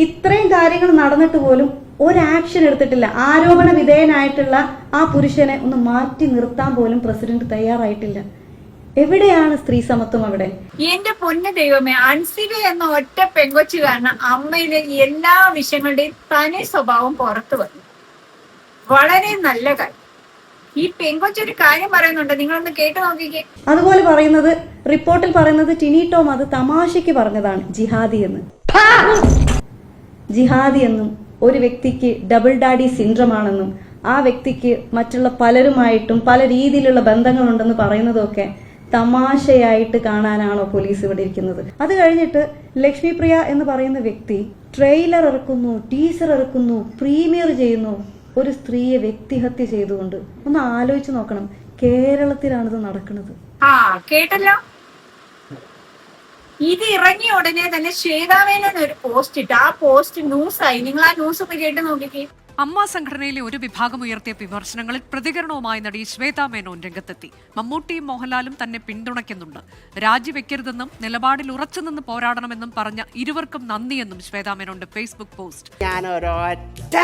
ഇത്രയും കാര്യങ്ങൾ നടന്നിട്ട് പോലും ഒരു ആക്ഷൻ എടുത്തിട്ടില്ല. ആരോപണ വിധേയനായിട്ടുള്ള ആ പുരുഷനെ ഒന്ന് മാറ്റി നിർത്താൻ പോലും പ്രസിഡന്റ് തയ്യാറായിട്ടില്ല. എവിടെയാണ് സ്ത്രീ സമത്വം അവിടെ? എന്റെ പൊന്നു ദൈവമേ, അൻസിബ എന്ന ഒറ്റ പെങ്കൊച്ചു കാരണം അമ്മയിലെ എല്ലാ വിഷയങ്ങളുടെയും തനി സ്വഭാവം പുറത്തു വന്നു. വളരെ നല്ല കാര്യം. ഈ പെങ്കൊച്ചൊരു കാര്യം പറയുന്നുണ്ട്, നിങ്ങളൊന്ന് കേട്ടു നോക്കിക്കേ. അതുപോലെ പറയുന്നത്, റിപ്പോർട്ടിൽ പറയുന്നത് ടിനി ടോം അത് തമാശയ്ക്ക് പറഞ്ഞതാണ് ജിഹാദി എന്ന്. ജിഹാദി എന്നും ഒരു വ്യക്തിക്ക് ഡബിൾ ഡാഡി സിൻഡ്രം ആണെന്നും ആ വ്യക്തിക്ക് മറ്റുള്ള പലരുമായിട്ടും പല രീതിയിലുള്ള ബന്ധങ്ങളുണ്ടെന്ന് പറയുന്നതൊക്കെ തമാശയായിട്ട് കാണാനാണോ പോലീസ് ഇവിടെ ഇരിക്കുന്നത്? അത് കഴിഞ്ഞിട്ട് ലക്ഷ്മിപ്രിയ എന്ന് പറയുന്ന വ്യക്തി ട്രെയിലർ ഇറക്കുന്നു, ടീസർ ഇറക്കുന്നു, പ്രീമിയർ ചെയ്യുന്നു ഒരു സ്ത്രീയെ വ്യക്തിഹത്യ ചെയ്തുകൊണ്ട്. ഒന്ന് ആലോചിച്ച് നോക്കണം, കേരളത്തിലാണിത് നടക്കുന്നത്. കേട്ടല്ലോ. ഇത് ഇറങ്ങിയ ഉടനെ തന്നെ ശ്വേതാമേനോൻ ഒരു പോസ്റ്റ് ഇട്ട്, ആ പോസ്റ്റ് ന്യൂസായി. നിങ്ങൾ ആ ന്യൂസ് ഒന്ന് കേട്ട് നോക്കിക്കേ. അമ്മ സംഘടനയിലെ ഒരു വിഭാഗം ഉയർത്തിയ വിമർശനങ്ങളിൽ പ്രതികരണവുമായി നടി ശ്വേതാ മേനോൻ രംഗത്തെത്തി. മമ്മൂട്ടിയും മോഹൻലാലും തന്നെ പിന്തുണയ്ക്കുന്നുണ്ട്, രാജിവെക്കരുതെന്നും നിലപാടിൽ ഉറച്ചുനിന്ന് പോരാടണമെന്നും പറഞ്ഞ ഇരുവർക്കും നന്ദിയെന്നും ശ്വേതാ മേനോന്റെ ഫേസ്ബുക്ക് പോസ്റ്റ്. ഞാൻ ഒരൊറ്റ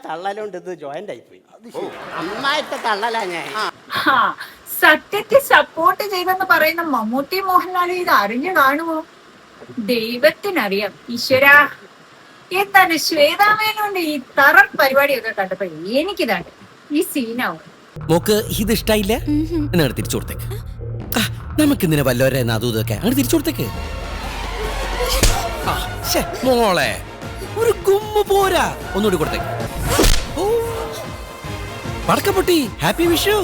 തള്ളലുണ്ട് ഇത് ജോയിന്റ് ആയിപ്പോയി. അമ്മായിട്ട് തള്ളലാ ഞാൻ. സത്യത്തെ സപ്പോർട്ട് ചെയ്തെന്ന് പറയുന്ന മമ്മൂട്ടി മോഹൻലാലും ഇത് അറിഞ്ഞു കാണുമോ? ദൈവത്തിനറിയാം. ഈശ്വരാ, എന്താണ് ശ്വേതാമേനോന്റെ ഈ തറ പരിപാടിയൊക്കെ കണ്ടപ്പോ എനിക്കിതാണ് ഈ സീനാവും. മോക്ക് ഇത് ഇഷ്ടായില്ല, എന്നാണ് തിരിച്ചു കൊടുത്തേക്ക്. നമുക്ക് ഇന്നിനെ വല്ലവരെ അതൊക്കെ അങ്ങനെ തിരിച്ചു കൊടുത്തേക്ക്. മോളെ ഒരു ഗുമ്മ പോരാ, ഒന്നുകൂടി കൊടുത്തേക്ക്. പടക്കപ്പൊട്ടി, ഹാപ്പി വിഷു.